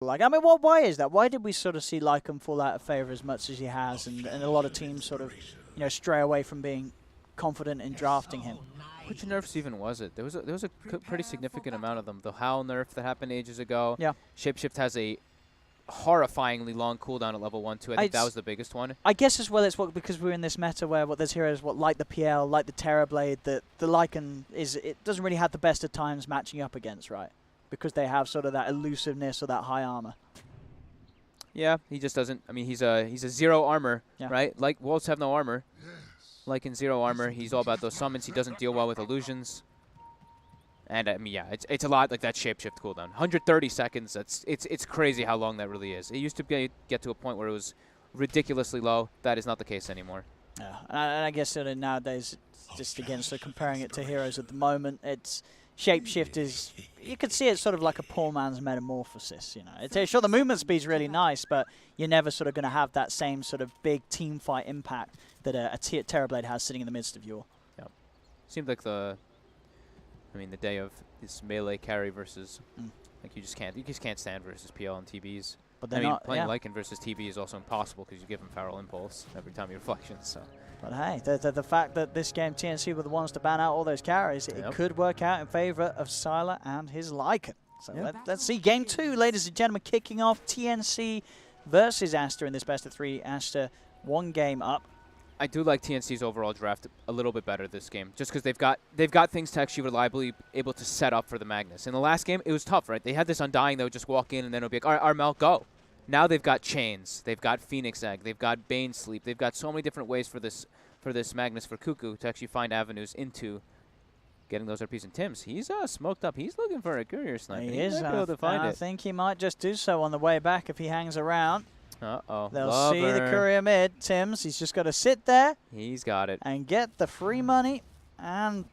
like. I mean, why is that? Why did we sort of see Lycan fall out of favor as much as he has, and a lot of teams sort of, you know, stray away from being confident in drafting him? Which nerfs even was it? There was a pretty significant amount of them. The Howl nerf that happened ages ago. Yeah. Shapeshift has a horrifyingly long cooldown at level 1 too. I think that was the biggest one. I guess as well it's because we're in this meta where there's heroes like the PL, like the Terrorblade, the Lycan it doesn't really have the best of times matching up against, right? Because they have sort of that elusiveness or that high armor. Yeah, he just doesn't. I mean, he's a 0 armor, yeah. right? Like wolves have no armor. Like in 0 armor, he's all about those summons. He doesn't deal well with illusions. And I mean, yeah, it's a lot like that shapeshift cooldown. 130 seconds. It's crazy how long that really is. It used to get to a point where it was ridiculously low. That is not the case anymore. Yeah, and I guess sort of nowadays, just again, so comparing it to heroes at the moment, it's shapeshift is, you could see it sort of like a poor man's metamorphosis. You know, it's sure the movement speed's really nice, but you're never sort of going to have that same sort of big team fight impact that a Terrorblade has sitting in the midst of you. Yeah, seemed like the day of this melee carry versus, like you just can't stand versus PL and TBs. But I mean, playing Lycan versus TB is also impossible because you give him Feral Impulse every time you reflection. So. But hey, the fact that this game TNC were the ones to ban out all those carries, it could work out in favor of Sylar and his Lycan. So let's see game 2, ladies and gentlemen, kicking off TNC versus Aster in this best of 3. Aster 1 game up. I do like TNC's overall draft a little bit better this game, just because they've got things to actually reliably able to set up for the Magnus. In the last game, it was tough, right? They had this Undying that would just walk in and then it would be like, all right, Armel, go. Now they've got Chains, they've got Phoenix Egg, they've got Bane Sleep, they've got so many different ways for this Magnus for Cuckoo to actually find avenues into getting those RPs. And Tim's, he's smoked up. He's looking for a courier snipe. He is. I think he might just do so on the way back if he hangs around. Uh-oh. They'll see the courier mid. Tim's, he's just got to sit there. He's got it. And get the free money. And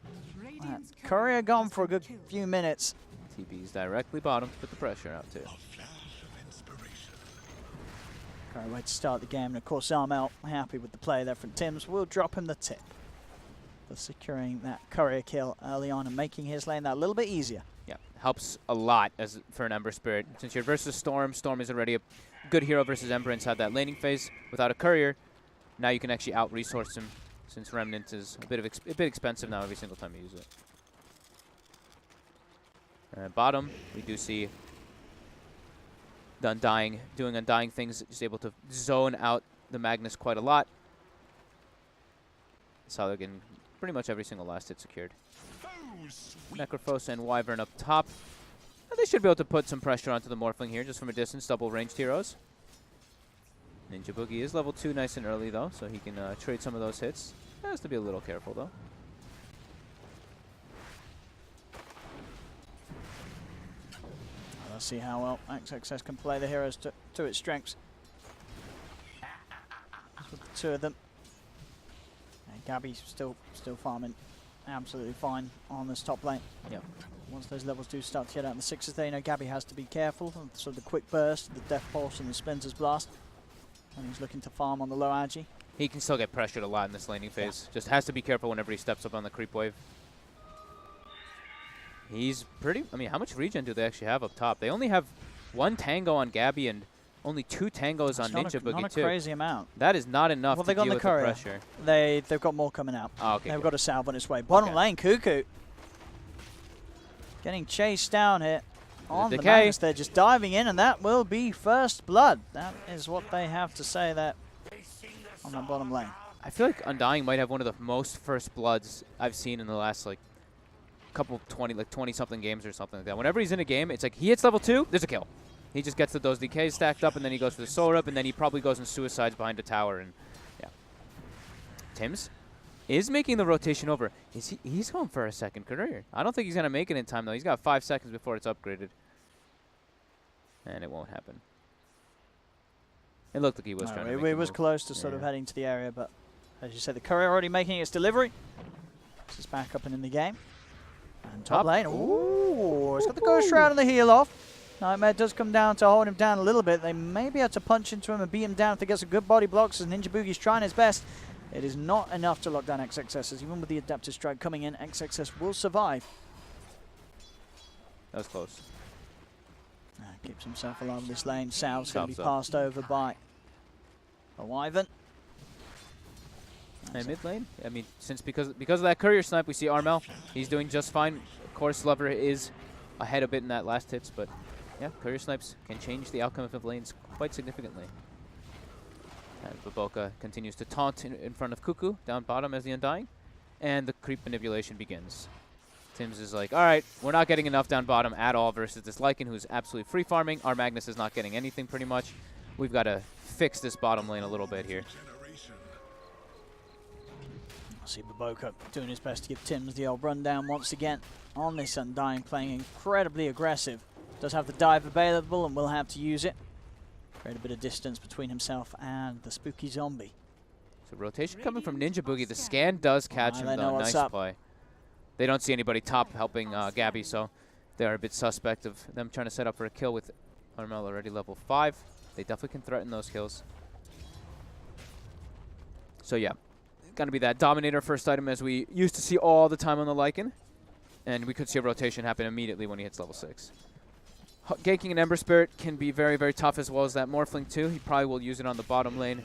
courier gone for a good few minutes. TB's directly bottom to put the pressure out too. Great way to start the game. And of course, Armel happy with the play there from Tim's. We'll drop him the tip for securing that courier kill early on and making his lane that a little bit easier. Yeah, helps a lot for an Ember Spirit. Since you're versus Storm, Storm is already a good hero versus Ember inside that laning phase. Without a courier, now you can actually out-resource him, since Remnant is a bit expensive now every single time you use it. Bottom, we do see the Undying doing Undying things, just able to zone out the Magnus quite a lot. Sylar getting pretty much every single last hit secured. Necrophos and Wyvern up top. And they should be able to put some pressure onto the Morphling here, just from a distance, double ranged heroes. Ninja Boogie is level 2 nice and early, though, so he can trade some of those hits. Has to be a little careful, though. Let's see how well XXS can play the heroes to its strengths. With the 2 of them. And Gabby's still farming absolutely fine on this top lane. Yep. Once those levels do start to get out in the 6s, there, you know, Gabby has to be careful. So the quick burst, the Death Pulse, and the Splinter's Blast. And he's looking to farm on the low agi. He can still get pressured a lot in this laning phase. Just has to be careful whenever he steps up on the creep wave. He's pretty... I mean, how much regen do they actually have up top? They only have 1 Tango on Gabby and only 2 Tangos on Ninja Boogie, not a crazy amount. That is not enough to deal with the pressure. They've got more coming out. Oh, okay, they've got a salve on its way. Bottom lane, Cuckoo. Getting chased down here on the Magnus. They're just diving in, and that will be first blood. That is what they have to say there on the bottom lane. I feel like Undying might have one of the most first bloods I've seen in the last, like, couple 20-something games or something like that. Whenever he's in a game, it's like he hits level 2, there's a kill. He just gets those DKs stacked up, and then he goes for the soul rip, and then he probably goes and suicides behind a tower. And yeah, Tim's is making the rotation over. He's going for a second career. I don't think he's gonna make it in time though. He's got 5 seconds before it's upgraded, and it won't happen. It looked like he was trying to. It was close to sort of heading to the area, but as you said, the courier already making its delivery. This is back up and in the game. And top lane. Ooh, it's got the Ghost Shroud and the heal off. Nightmare does come down to hold him down a little bit. They may be able to punch into him and beat him down if they get some good body blocks, as Ninja Boogie's trying his best. It is not enough to lock down XXS, as even with the Adaptive Strike coming in, XXS will survive. That was close. Keeps himself alive in this lane. Sal's going to be Tops up. passed over by Ivan. And mid lane, I mean, because of that courier snipe, we see Armel. He's doing just fine. Of course, Lover is ahead a bit in that last hits, but yeah, courier snipes can change the outcome of lanes quite significantly. And Baboka continues to taunt in front of Cuckoo down bottom as the Undying, and the creep manipulation begins. Tim's is like, all right, we're not getting enough down bottom at all versus this Lycan who's absolutely free farming. Our Magnus is not getting anything pretty much. We've got to fix this bottom lane a little bit here. I see Baboka doing his best to give Tims the old rundown once again on this Undying, playing incredibly aggressive. Does have the dive available and will have to use it. Create a bit of distance between himself and the spooky zombie. So rotation coming from Ninja Boogie. The scan does catch him though. Nice play. They don't see anybody top helping Gabby, so they're a bit suspect of them trying to set up for a kill with Armel already level 5. They definitely can threaten those kills. So yeah, going to be that Dominator first item as we used to see all the time on the Lycan. And we could see a rotation happen immediately when he hits level 6. Ganking an Ember Spirit can be very, very tough, as well as that Morphling too. He probably will use it on the bottom lane.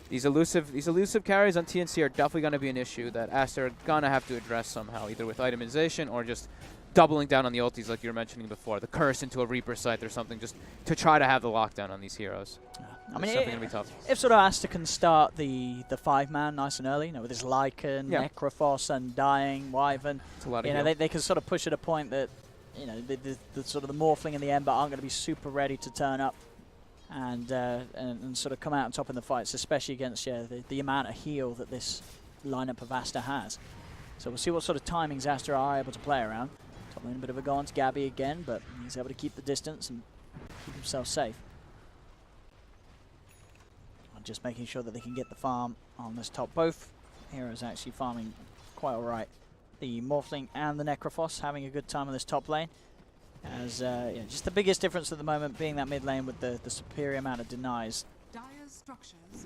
These elusive carries on TNC are definitely going to be an issue that Aster are going to have to address somehow, either with itemization or just doubling down on the ultis like you were mentioning before, the curse into a Reaper Scythe or something, just to try to have the lockdown on these heroes. I mean, it's definitely going to be tough. If sort of Aster can start the 5-man nice and early, you know, with his Lycan, Necrophos, Undying, Wyvern, it's a lot of you know, they can sort of push at a point that, you know, the sort of the Morphling and the Ember aren't going to be super ready to turn up and sort of come out on top in the fights, especially against the amount of heal that this lineup of Aster has. So we'll see what sort of timings Aster are able to play around. Top lane a bit of a go on to Gabby again, but he's able to keep the distance and keep himself safe. Just making sure that they can get the farm on this top. Both heroes actually farming quite alright. The Morphling and the Necrophos having a good time on this top lane. As just the biggest difference at the moment being that mid lane with the superior amount of denies.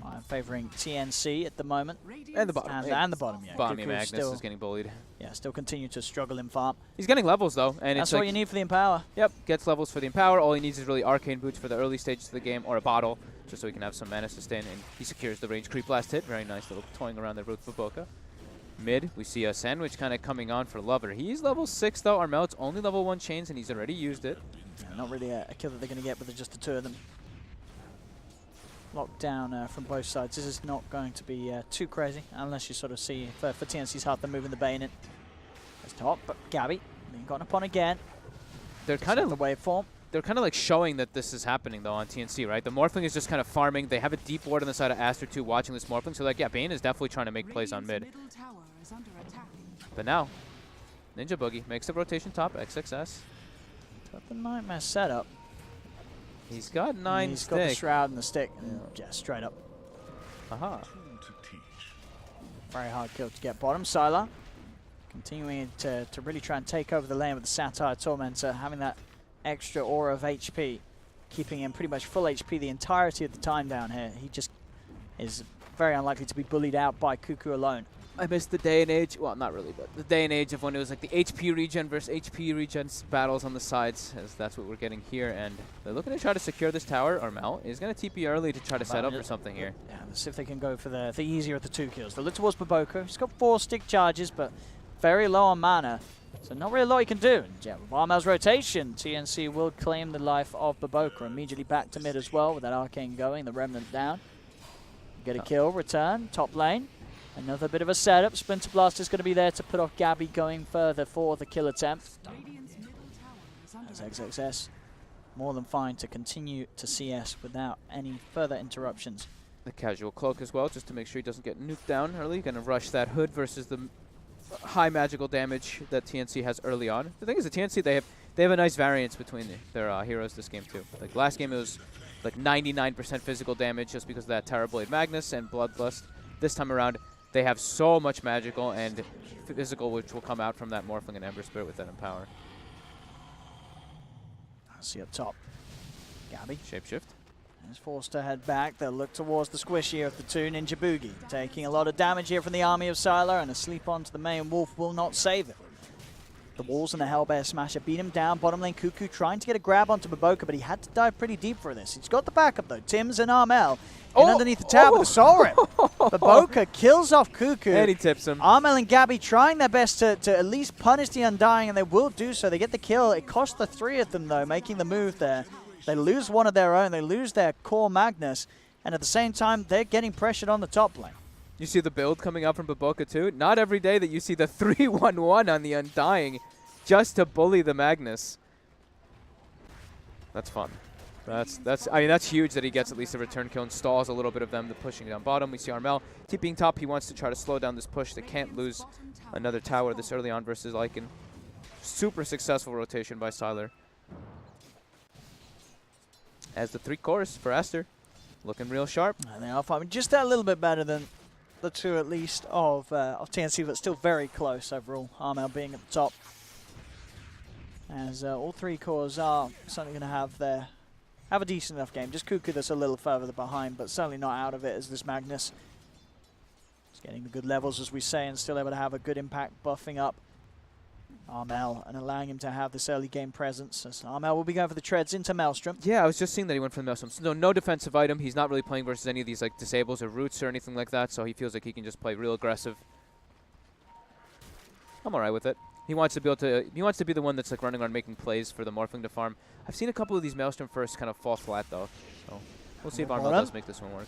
I'm favouring TNC at the moment. And the bottom. And the bottom, yeah. Bottom, Magnus is getting bullied. Yeah, still continue to struggle in farm. He's getting levels though. And that's it's what you need for the Empower. Yep, gets levels for the Empower. All he needs is really Arcane Boots for the early stages of the game, or a bottle, just so he can have some mana sustain. And he secures the range creep last hit. Very nice little toying around there with Baboka. Mid, we see a Sandwich kind of coming on for Lover. He's level 6 though. Armel, it's only level 1 chains and he's already used it. Yeah, not really a kill that they're going to get with just the two of them. Locked down from both sides. This is not going to be too crazy, unless you sort of see for TNC's heart they're moving the Bayonet. That's top, but Gabby being gotten upon again. They're kind of the waveform. They're kind of like showing that this is happening though on TNC, right? The Morphling is just kind of farming. They have a deep ward on the side of Aster too, watching this Morphling. So like, yeah, Bane is definitely trying to make plays on mid. But now, Ninja Boogie makes the rotation top, XXS. Got the Nightmare setup. He's got 9 He's stick. got the Shroud and the stick. Yeah, straight up. Aha. Very hard kill to get bottom. Sylar continuing to really try and take over the lane with the Satire Tormentor, having that extra aura of HP, keeping him pretty much full HP the entirety of the time down here. He just is very unlikely to be bullied out by Cuckoo alone. I miss the day and age, well, not really, but the day and age of when it was like the HP regen versus HP regen battles on the sides, as that's what we're getting here. And they're looking to try to secure this tower. Armel is going to TP early to try to set up for something here. Yeah, let's see if they can go for the easier of the 2 kills. They look towards Baboka. He's got 4 stick charges, but very low on mana. So not really a lot he can do. And yeah, with Armel's rotation, TNC will claim the life of Baboka. Immediately back to mid as well with that Arcane going, the Remnant down. Get a kill, return, top lane. Another bit of a setup. Splinter Blast is going to be there to put off Gabby going further for the kill attempt. As XXS more than fine to continue to CS without any further interruptions. The casual cloak as well, just to make sure he doesn't get nuked down early. Going to rush that hood versus the high magical damage that TNC has early on. The thing is, the TNC, they have a nice variance between their heroes this game too. Like last game, it was like 99% physical damage just because of that Terrorblade Magnus and Bloodlust. This time around, they have so much magical and physical, which will come out from that Morphling and Ember Spirit with that Empower. I see up top. Gabby. Shapeshift. Is forced to head back. They'll look towards the squishier of the two. Ninja Boogie taking a lot of damage here from the army of Sylar, and a sleep onto the main wolf will not save it. The walls and the Hellbear Smasher beat him down. Bottom lane, Cuckoo trying to get a grab onto Baboka, but he had to dive pretty deep for this. He's got the backup, though. Tims and Armel in underneath the tower with a Soul Rip. Baboka kills off Cuckoo. And he tips him. Armel and Gabby trying their best to at least punish the Undying, and they will do so. They get the kill. It cost the 3 of them, though, making the move there. They lose one of their own. They lose their core Magnus, and at the same time, they're getting pressured on the top lane. You see the build coming out from Baboka too. Not every day that you see the 3-1-1 on the Undying just to bully the Magnus. That's fun. I mean, that's huge that he gets at least a return kill and stalls a little bit of them, the pushing down bottom. We see Armel keeping top. He wants to try to slow down this push. They can't lose another tower this early on versus Lycan. Super successful rotation by Sylar. As the 3 cores for Aster, looking real sharp. And they are fighting just that little bit better than the 2 at least of TNC, but still very close overall. Armel being at the top. As all 3 cores are certainly going to have a decent enough game. Just Cuckoo that's a little further behind, but certainly not out of it as this Magnus. He's getting the good levels, as we say, and still able to have a good impact, buffing up Armel and allowing him to have this early game presence. As Armel will be going for the treads into Maelstrom. Yeah, I was just seeing that he went for the Maelstrom. So no defensive item. He's not really playing versus any of these like disables or roots or anything like that, so he feels like he can just play real aggressive. I'm alright with it. He wants to be able to. He wants to be the one that's like running around making plays for the Morphling to farm. I've seen a couple of these Maelstrom first kind of fall flat though, so we'll see if Armel does make this one work.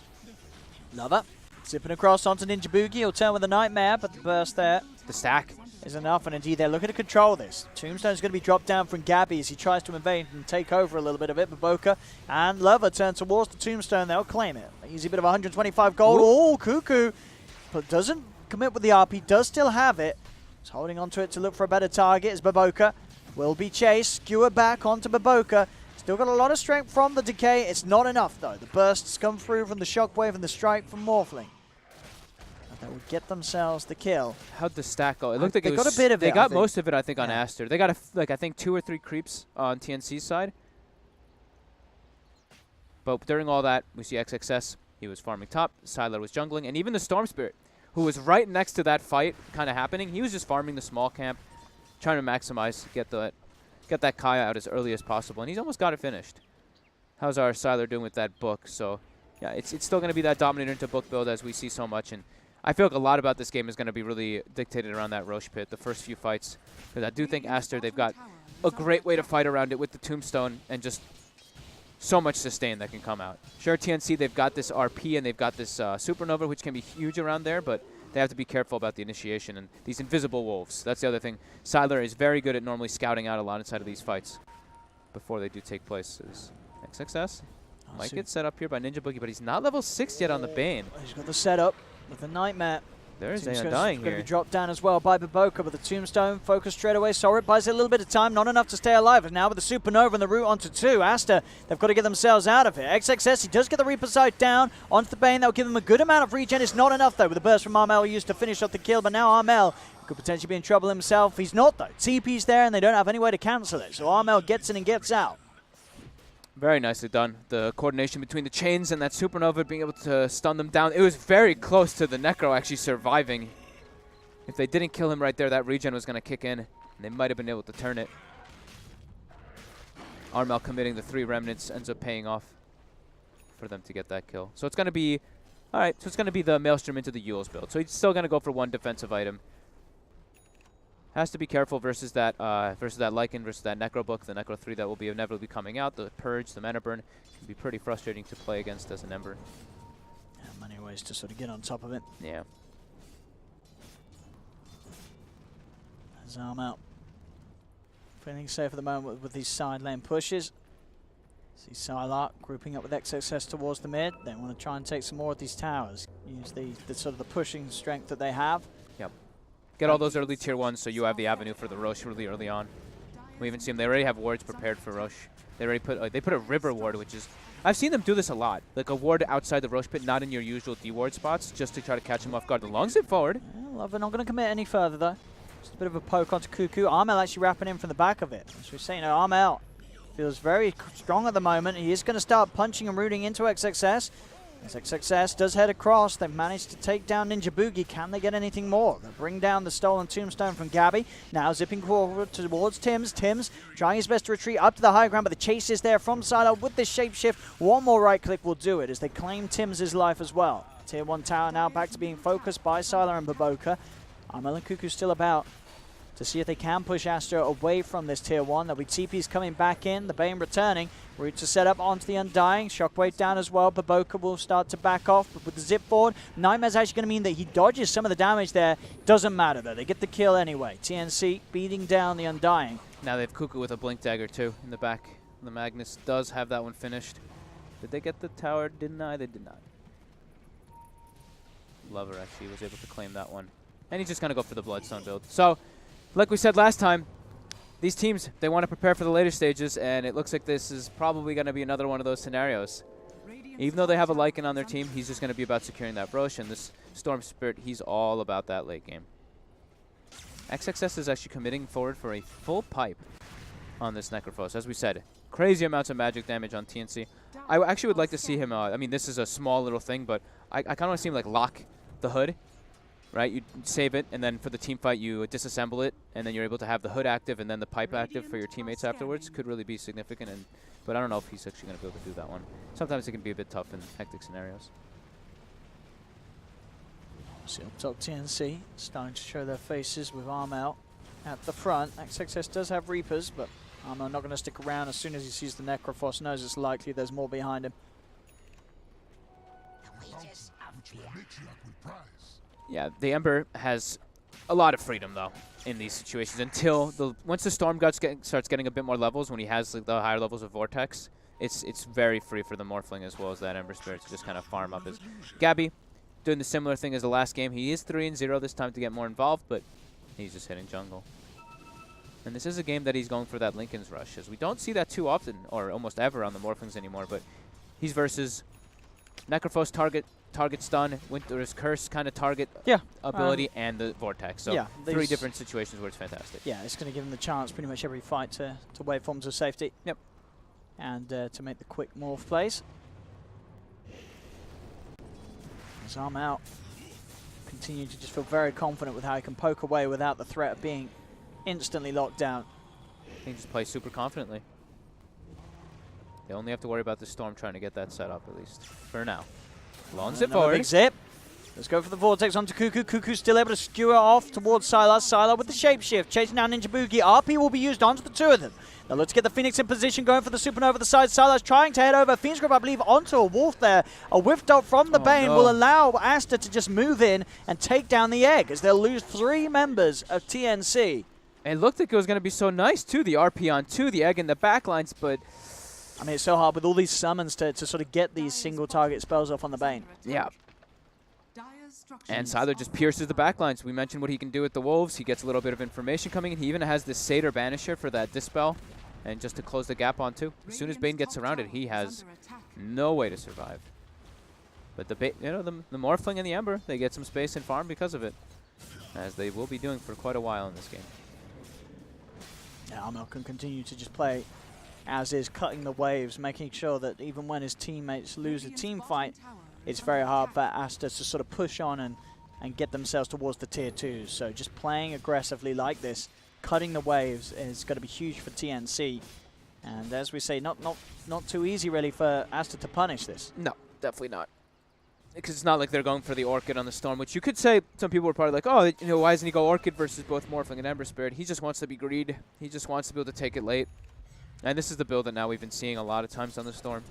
Love it. Zipping across onto Ninja Boogie. He'll turn with a Nightmare, but the burst there. The stack is enough, and indeed they're looking to control this. Tombstone's going to be dropped down from Gabby as he tries to invade and take over a little bit of it. Baboka and Lover turn towards the Tombstone. They'll claim it. Easy bit of 125 gold. Oh, Cuckoo, but doesn't commit with the RP. Does still have it. He's holding onto it to look for a better target as Baboka will be chased. Skewer back onto Baboka. Still got a lot of strength from the Decay. It's not enough, though. The bursts come through from the Shockwave and the strike from Morphling. They will get themselves the kill. How'd the stack go? It looked like they got a bit of it. They got most of it, I think, on Aster. They got I think 2 or 3 creeps on TNC's side. But during all that, we see XXS. He was farming top. Sylar was jungling, and even the Storm Spirit, who was right next to that fight kind of happening, he was just farming the small camp, trying to maximize, get that Kaya out as early as possible, and he's almost got it finished. How's our Sylar doing with that book? So, yeah, it's still going to be that dominator into book build as we see so much, and I feel like a lot about this game is going to be really dictated around that Roche pit, the first few fights. Because I do think Aster, they've got a great way to fight around it with the Tombstone and just so much sustain that can come out. Sure, TNC, they've got this RP and they've got this Supernova, which can be huge around there, but they have to be careful about the initiation and these invisible wolves. That's the other thing. Sylar is very good at normally scouting out a lot inside of these fights before they do take place. Is XXS might get set up here by Ninja Boogie, but he's not level 6 yet on the Bane. He's got the setup with the Nightmare. There is a Undying here. Going to be dropped down as well by Baboka, but the Tombstone focused straight away. Sorry, buys it a little bit of time, not enough to stay alive. And now with the Supernova and the route onto 2, Aster, they've got to get themselves out of it. XXS, he does get the Reaper Sight down onto the Bane. That'll give him a good amount of regen. It's not enough, though, with the burst from Armel used to finish off the kill. But now Armel could potentially be in trouble himself. He's not, though. TP's there, and they don't have any way to cancel it. So Armel gets in and gets out. Very nicely done. The coordination between the chains and that Supernova being able to stun them down. It was very close to the Necro actually surviving. If they didn't kill him right there, that regen was going to kick in, and they might have been able to turn it. Armel committing the 3 remnants ends up paying off for them to get that kill. So it's going to be, all right, so it's going to be the Maelstrom into the Yules build. So he's still going to go for 1 defensive item. Has to be careful versus that Lycan, versus that Necro book, the Necro 3 that will be inevitably coming out. The Purge, the Mana Burn can be pretty frustrating to play against as an Ember. Yeah, many ways to sort of get on top of it. Yeah. Arm out. Feeling safe at the moment with these side lane pushes. See Sylar grouping up with XXS towards the mid. They want to try and take some more of these towers. Use the sort of the pushing strength that they have. Yep. Get all those early tier 1s so you have the avenue for the Roche really early on. We even see them. They already have wards prepared for Roche. They already put they put a river ward, which is, I've seen them do this a lot. Like a ward outside the Roche pit, not in your usual D ward spots, just to try to catch them off guard. The long zip forward. Yeah, Lover not going to commit any further though. Just a bit of a poke onto Cuckoo. Armel actually wrapping in from the back of it. As we say, you know, Armel feels very strong at the moment. He is going to start punching and rooting into XXS. As XXS does head across, they've managed to take down Ninja Boogie. Can they get anything more? They bring down the stolen tombstone from Gabby. Now zipping forward towards Tims. Tims trying his best to retreat up to the high ground, but the chase is there from Sylar with this shapeshift. One more right click will do it as they claim Tims' life as well. Tier 1 tower now back to being focused by Sylar and Baboka. Armel and Cuckoo still about to see if they can push Aster away from this Tier 1. There'll be TPs coming back in, the Bane returning. Route to set up onto the Undying. Shockwave down as well. Baboka will start to back off, but with the zip forward, Nightmare's actually going to mean that he dodges some of the damage there. Doesn't matter though, they get the kill anyway. TNC beating down the Undying. Now they have Cuckoo with a Blink Dagger too in the back. The Magnus does have that one finished. Did they get the tower? Didn't I? They did not. Lover actually was able to claim that one. And he's just going to go for the Bloodstone build. So, like we said last time, these teams, they want to prepare for the later stages, and it looks like this is probably going to be another one of those scenarios. Even though they have a Lycan on their team, he's just going to be about securing that Rosh, and this Storm Spirit, he's all about that late game. XXS is actually committing forward for a full pipe on this Necrophos. As we said, crazy amounts of magic damage on TNC. I actually would like to see him, I mean, this is a small little thing, but I kind of want to see him like lock the hood. Right, you save it, and then for the team fight, you disassemble it, and then you're able to have the hood active and then the pipe active for your teammates afterwards. Could really be significant, but I don't know if he's actually going to be able to do that one. Sometimes it can be a bit tough in hectic scenarios. See up top TNC starting to show their faces with Armel at the front. XXS does have Reapers, but Armel not going to stick around. As soon as he sees the Necrophos, knows it's likely there's more behind him. Yeah, the Ember has a lot of freedom, though, in these situations. Until once the Storm Godz starts getting a bit more levels, when he has like, the higher levels of Vortex, it's very free for the Morphling as well as that Ember Spirit to just kind of farm up his. Gabby doing the similar thing as the last game. He is 3-0 this time to get more involved, but he's just hitting jungle. And this is a game that he's going for that Linken's Rush, as we don't see that too often, or almost ever on the Morphlings anymore, but he's versus Necrophos target stun, Winter's Curse kind of target ability, and the Vortex. So three different situations where it's fantastic. Yeah, it's going to give him the chance pretty much every fight to wave forms of safety. Yep. And to make the quick morph plays. His arm out. Continue to just feel very confident with how he can poke away without the threat of being instantly locked down. He just plays super confidently. They only have to worry about the Storm trying to get that set up, at least for now. Long zip forward. Big zip. Let's go for the Vortex onto Cuckoo. Cuckoo's still able to skewer off towards Sylar. Sylar with the shapeshift, chasing down Ninja Boogie. RP will be used onto the two of them. Now let's get the Phoenix in position, going for the Supernova the side. Sylar's trying to head over. Phoenix Grip, I believe, onto a Wolf there. A whiff dot from the Bane will allow Aster to just move in and take down the Egg, as they'll lose 3 members of TNC. It looked like it was going to be so nice, too, the RP on 2, the Egg in the backlines, but I mean, it's so hard with all these summons to sort of get these single target spells off on the Bane. Yeah. And Sylar just pierces the backlines. We mentioned what he can do with the Wolves. He gets a little bit of information coming in. He even has this Satyr Banisher for that Dispel, and just to close the gap on 2. As soon as Bane gets surrounded, he has no way to survive. But the Morphling and the Ember, they get some space and farm because of it, as they will be doing for quite a while in this game. Yeah, Armel can continue to just play as is, cutting the waves, making sure that even when his teammates lose a team fight, it's very hard for Aster to sort of push on and get themselves towards the tier 2s. So just playing aggressively like this, cutting the waves, is going to be huge for TNC. And as we say, not too easy really for Aster to punish this. No, definitely not. Because it's not like they're going for the Orchid on the Storm, which you could say some people were probably like, oh, why doesn't he go Orchid versus both Morphling and Ember Spirit? He just wants to be greed. He just wants to be able to take it late. And this is the build that now we've been seeing a lot of times on the Storm.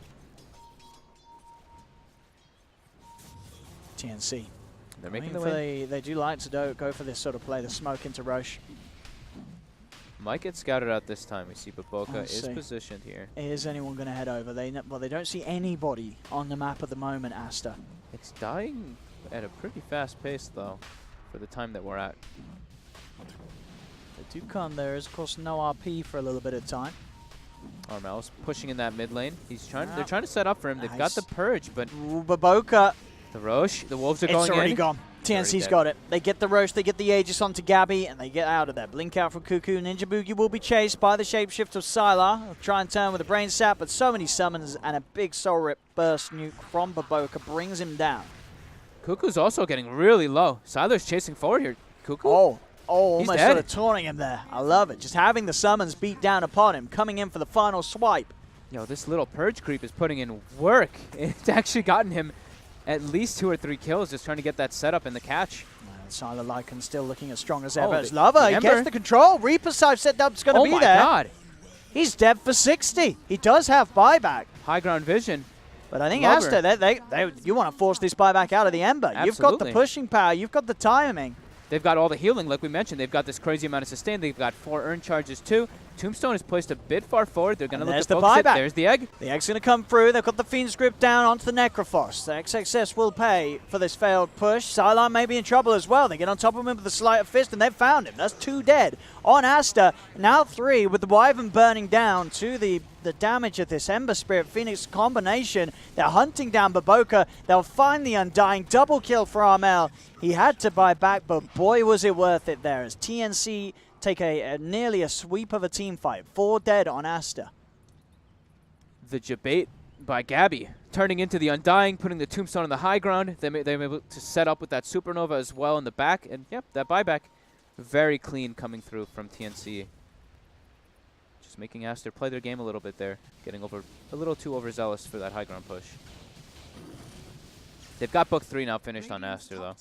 TNC. They're making the way. They do like to go for this sort of play, the smoke into Rosh. Might get scouted out this time. We see Baboka is positioned here. Is anyone going to head over? They don't see anybody on the map at the moment, Aster. It's dying at a pretty fast pace, though, for the time that we're at. They do come. There is, of course, no RP for a little bit of time. Armel's pushing in that mid lane. He's trying. They're trying to set up for him. They've got the Purge, but Baboka. The Rosh, the Wolves are going in. It's already gone. TNC's got it. They get the Roche, they get the Aegis onto Gabby, and they get out of there. Blink out from Cuckoo. Ninja Boogie will be chased by the shapeshift of Sylar. He'll try and turn with a brain sap, but so many summons and a big soul rip burst nuke from Baboka brings him down. Cuckoo's also getting really low. Sylar's chasing forward here. Cuckoo? Oh, almost sort of taunting him there. I love it. Just having the summons beat down upon him, coming in for the final swipe. Yo, this little purge creep is putting in work. It's actually gotten him at least 2 or 3 kills just trying to get that setup in the catch. Sylar Lycan still looking as strong as ever. As Lover, he gets the control. Reaper side set up's going to be there. Oh my god. He's dead for 60. He does have buyback. High ground vision. But I think Aster, you want to force this buyback out of the Ember. Absolutely. You've got the pushing power. You've got the timing. They've got all the healing, like we mentioned. They've got this crazy amount of sustain. They've got 4 earn charges too. Tombstone is placed a bit far forward. They're going to look to focus it. There's the egg. The egg's going to come through. They've got the Fiend's Grip down onto the Necrophos. The XXS will pay for this failed push. Sylar may be in trouble as well. They get on top of him with the Sleight of Fist, and they've found him. That's 2 dead on Aster. Now 3 with the Wyvern burning down to the damage of this Ember Spirit Phoenix combination. They're hunting down Baboka. They'll find the Undying. Double kill for Armel. He had to buy back, but boy was it worth it there as TNC take nearly a sweep of a team fight. 4 dead on Aster. The Jabate by Gabby turning into the Undying, putting the Tombstone on the high ground. They were able to set up with that Supernova as well in the back. And yep, that buyback very clean coming through from TNC. Just making Aster play their game a little bit there. Getting a little too overzealous for that high ground push. They've got Book 3 now finished on Aster though.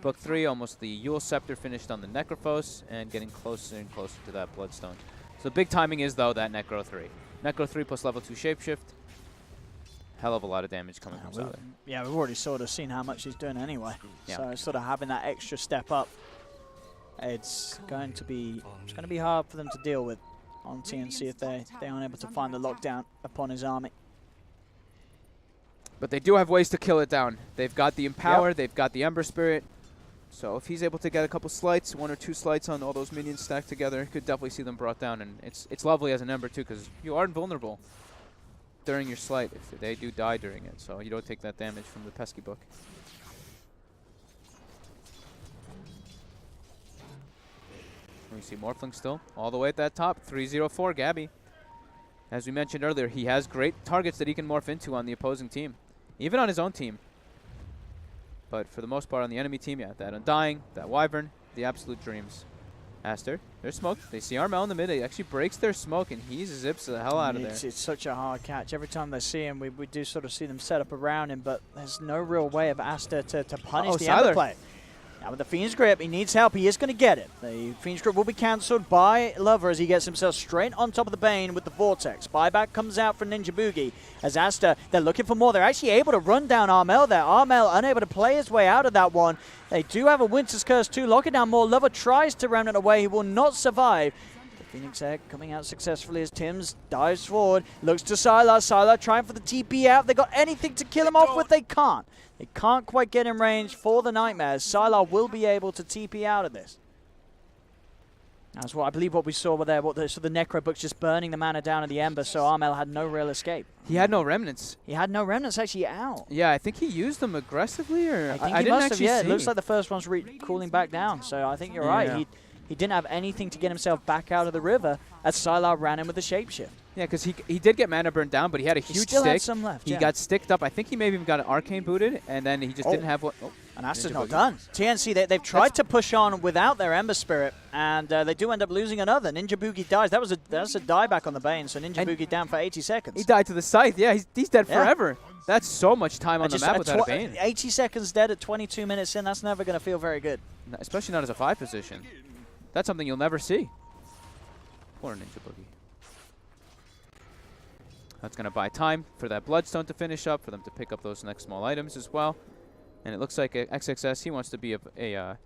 Book 3, almost the Yule Scepter finished on the Necrophos, and getting closer and closer to that Bloodstone. So big timing is, though, that Necro 3. Necro 3 plus level 2 Shapeshift. Hell of a lot of damage coming from Sylar. Yeah, we've already sort of seen how much he's doing anyway. Yeah. So sort of having that extra step up, it's going to be hard for them to deal with on TNC if they aren't able to find the lockdown upon his army. But they do have ways to kill it down. They've got the Empower, they've got the Ember Spirit. So if he's able to get a couple slights, 1 or 2 slights on all those minions stacked together, could definitely see them brought down. And it's lovely as an Ember too, because you are invulnerable during your slight if they do die during it. So you don't take that damage from the pesky book. We see Morphling still all the way at that top. 304 Gabby. As we mentioned earlier, he has great targets that he can morph into on the opposing team. Even on his own team. But for the most part on the enemy team, yeah, that Undying, that Wyvern, the absolute dreams. Aster, there's smoke. They see Armel in the mid. He actually breaks their smoke, and he zips the hell out of there. It's such a hard catch. Every time they see him, we do sort of see them set up around him, but there's no real way of Aster to punish the Ember play. Now with the Fiend's Grip, he needs help. He is going to get it. The Fiend's Grip will be cancelled by Lover as he gets himself straight on top of the Bane with the Vortex. Buyback comes out for Ninja Boogie. As Aster, they're looking for more. They're actually able to run down Armel there. Armel unable to play his way out of that one. They do have a Winter's Curse too. Locking down more. Lover tries to Remnant away. He will not survive. The Phoenix Egg coming out successfully as Tims dives forward. Looks to Sylar. Sylar trying for the TP out. They got anything to kill him off with. They can't. They can't quite get in range for the Nightmares. Sylar will be able to TP out of this. That's what I believe what we saw there. So the Necro Book's just burning the mana down in the Ember, so Armel had no real escape. He had no remnants. He had no remnants actually out. Yeah, I think he used them aggressively, or I think he didn't must have. Yeah, see. it looks like the first one's cooling back down. So I think you're right. He didn't have anything to get himself back out of the river as Sylar ran in with the Shapeshift. Yeah, because he did get mana burned down, but he had a huge stick. He still had some left, He got sticked up. I think he maybe even got an Arcane booted, and then he just didn't have what. Oh, and Aster's not done. TNC, they've tried to push on without their Ember Spirit, and they do end up losing another. Ninja Boogie dies. That's a dieback on the Bane, so Ninja Boogie down for 80 seconds. He died to the Scythe. Yeah, he's dead forever. That's so much time on the map without a Bane. 80 seconds dead at 22 minutes in, that's never going to feel very good. Especially not as a 5 position. That's something you'll never see. Poor Ninja Boogie. That's going to buy time for that Bloodstone to finish up, for them to pick up those next small items as well. And it looks like XXS, he wants to be a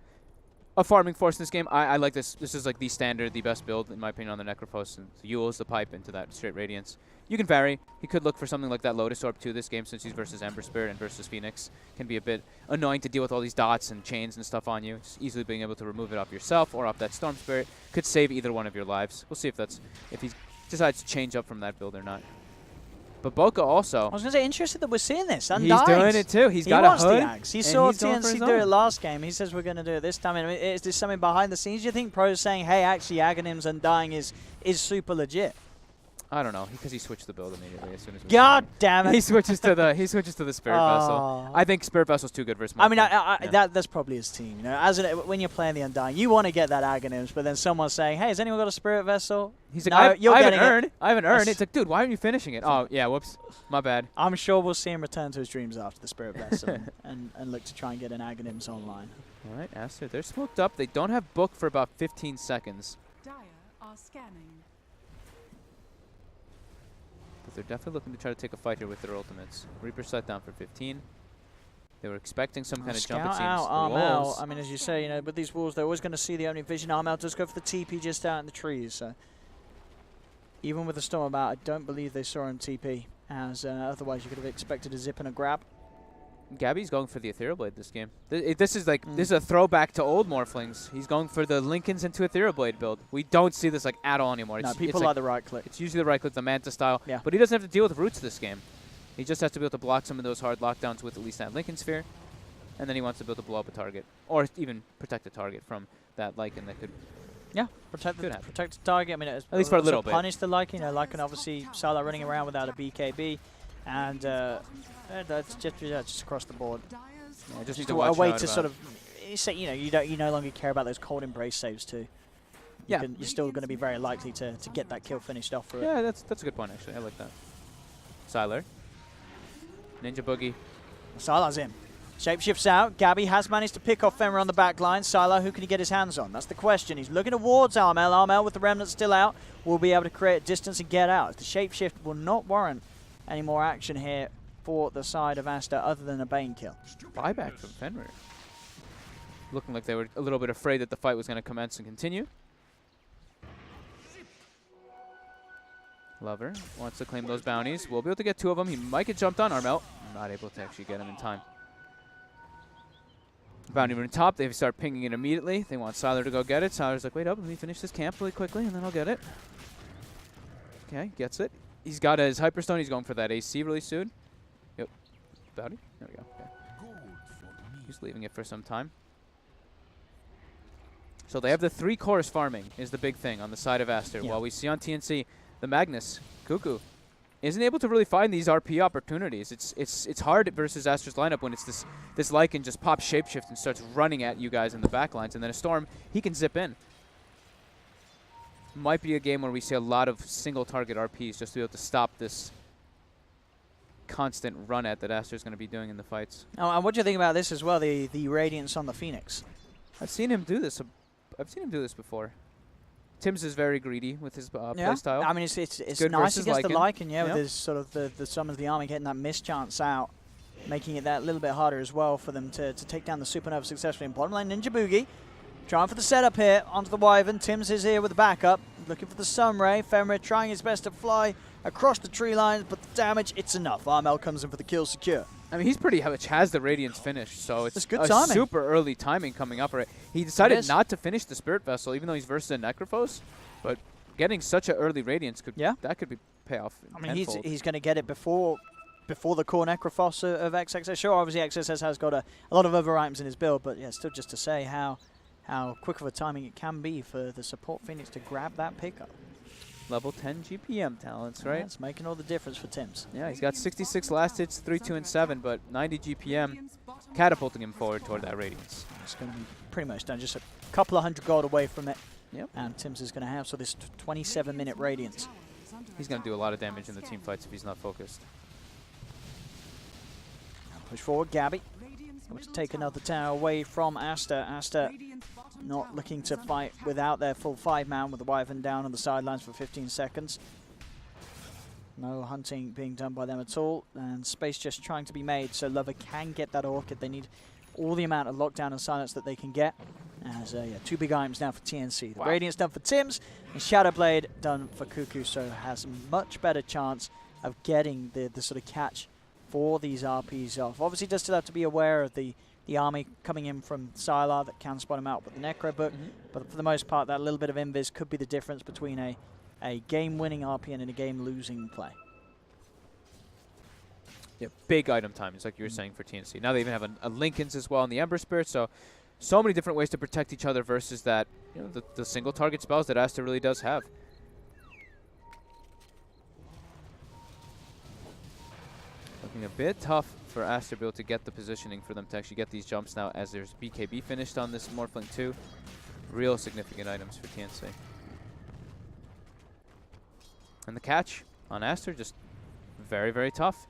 farming force in this game. I like this. This is like the standard, the best build, in my opinion, on the Necrophos. And Yule's the pipe into that straight Radiance. You can vary. He could look for something like that Lotus Orb too this game, since he's versus Ember Spirit and versus Phoenix. Can be a bit annoying to deal with all these dots and chains and stuff on you. Just easily being able to remove it off yourself or off that Storm Spirit could save either one of your lives. We'll see if he decides to change up from that build or not. But Boca also. I was going to say, interested that we're seeing this. He's doing it too. He wants the Ags. He saw TNC do it last game. He says we're going to do it this time. I mean, is there something behind the scenes? Do you think Pro's saying, hey, actually, Aghanims Undying is super legit? I don't know, because he switched the build immediately as soon as. God damn it! He switches to the Spirit Vessel. I think Spirit Vessel's too good versus. I mean, that's probably his team. You know, when you're playing the Undying, you want to get that Aghanims, but then someone's saying, "Hey, has anyone got a Spirit Vessel?" He's like, "I haven't earned. It's like, dude, why aren't you finishing it? Oh, yeah, whoops, my bad. I'm sure we'll see him return to his dreams after the Spirit Vessel and look to try and get an Aghanims online. All right, Aster, they're smoked up. They don't have book for about 15 seconds. Dire are scanning. But they're definitely looking to try to take a fight here with their ultimates. Reaper set down for 15. They were expecting some kind of jump, it seems. Armel, I mean, as you say, you know, with these walls, they're always going to see the opening vision. Armel does go for the TP just out in the trees. So even with the storm about, I don't believe they saw him TP, as otherwise you could have expected a zip and a grab. Gabby's going for the Ethereal Blade this game. This is like this is a throwback to old Morphlings. He's going for the Lincolns into Ethereal Blade build. We don't see this like at all anymore. No, people like the right click. It's usually the right click, the Manta style. Yeah. But he doesn't have to deal with roots this game. He just has to be able to block some of those hard lockdowns with at least that Lincoln Sphere, and then he wants to be able to blow up a target or even protect a target from that Lycan that could. Yeah, protect the target. I mean, at least for a little bit. Punish the Lycan. You know, Lycan obviously Salah running around without a BKB, and that's just across the board. Yeah, just need a way to sort of say, you know, you no longer care about those cold embrace saves too. You're still going to be very likely to get that kill finished off for it. Yeah, that's a good point actually. I like that. Sylar, Ninja Boogie. Sylar's in. Shapeshifts out. Gabby has managed to pick off Fenrir on the back line. Sylar, who can he get his hands on? That's the question. He's looking towards Armel. Armel with the remnant still out will be able to create distance and get out. The shapeshift will not warrant any more action here for the side of Aster other than a Bane kill. Buyback from Fenrir. Looking like they were a little bit afraid that the fight was going to commence and continue. Lover wants to claim those bounties. We'll be able to get 2 of them. He might get jumped on. Armel not able to actually get him in time. Bounty rune top. They start pinging it immediately. They want Sylar to go get it. Sylar's like, wait up, let me finish this camp really quickly, and then I'll get it. Okay, gets it. He's got his Hyperstone. He's going for that AC really soon. Yep. Bounty. There we go. Okay. He's leaving it for some time. So they have the 3 cores farming is the big thing on the side of Aster. Yeah. While we see on TNC, the Magnus, Cuckoo, isn't able to really find these RP opportunities. It's hard versus Aster's lineup when it's this Lycan just pops Shapeshift and starts running at you guys in the backlines, and then a Storm, he can zip in. Might be a game where we see a lot of single target RPs just to be able to stop this constant run at that Aster's going to be doing in the fights. Oh, and what do you think about this as well, the Radiance on the Phoenix? I've seen him do this. I've seen him do this before. Tim's is very greedy with his playstyle. I mean, it's nice against the Lycan, with his sort of the summons of the army getting that mischance out, making it that little bit harder as well for them to take down the Supernova successfully. In bottom lane, Ninja Boogie trying for the setup here onto the Wyvern. Tim's is here with the backup, looking for the Sunray. Fenrir trying his best to fly across the tree lines, but the damage, it's enough. Armel comes in for the kill secure. I mean, he's pretty much has the Radiance finished, so it's good timing. Super early timing coming up. Right, he decided not to finish the Spirit Vessel, even though he's versus a Necrophos. But getting such an early Radiance could that could be payoff. I mean, he's going to get it before the core Necrophos of XXS. Sure, obviously XSS has got a lot of other items in his build, but yeah, still just to say how quick of a timing it can be for the support Phoenix to grab that pickup. Level 10 GPM talents, right? It's making all the difference for Tim's. Yeah, he's got 66 last hits, 3, 2, and 7, but 90 GPM, catapulting him forward toward that Radiance. It's going to be pretty much done, just a couple of 100 gold away from it. Yep. And Tim's is going to have this 27-minute Radiance. He's going to do a lot of damage in the team fights if he's not focused. Push forward, Gabby. Going to take another tower away from Aster. Aster not looking to fight without their full 5-man with the Wyvern down on the sidelines for 15 seconds. No hunting being done by them at all, and space just trying to be made so Lover can get that Orchid. They need all the amount of lockdown and silence that they can get. As 2 big items now for TNC. The Radiance done for Tim's, and Shadow Blade done for Cuckoo, so has a much better chance of getting the sort of catch for these RPs off. Obviously does still have to be aware of the army coming in from Sylar that can spot him out with the Necro book, but for the most part that little bit of invis could be the difference between a game-winning RP and a game-losing play. Yeah, big item times, like you were saying, for TNC. Now they even have a Lincoln's as well in the Ember Spirit, so many different ways to protect each other versus that, you know, the single target spells that Aster really does have. Looking a bit tough for Aster to be able to get the positioning for them to actually get these jumps now, as there's BKB finished on this Morphling too. Real significant items for TNC. And the catch on Aster, just very, very tough.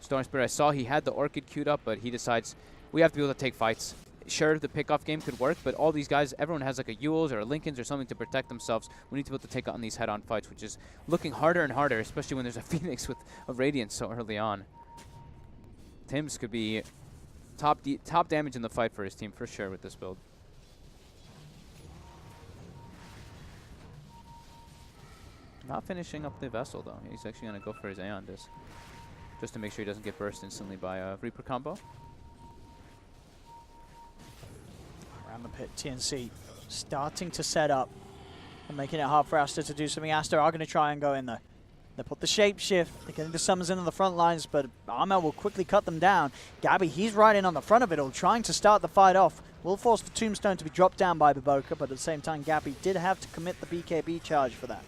Storm Spirit, I saw he had the Orchid queued up, but he decides we have to be able to take fights. Sure, the pickoff game could work, but all these guys, everyone has like a Yules or a Lincoln's or something to protect themselves. We need to be able to take on these head-on fights, which is looking harder and harder, especially when there's a Phoenix with a Radiant so early on. Tim's could be top damage in the fight for his team for sure with this build. Not finishing up the Vessel though. He's actually going to go for his Aeon Disc, just to make sure he doesn't get burst instantly by a Reaper combo. Around the pit, TNC starting to set up and making it hard for Aster to do something. Aster are going to try and go in though. They put the shapeshift, they're getting the summons in on the front lines, but Armel will quickly cut them down. Gabby, he's right in on the front of it all, trying to start the fight off. Will force the Tombstone to be dropped down by Baboka, but at the same time, Gabby did have to commit the BKB charge for that.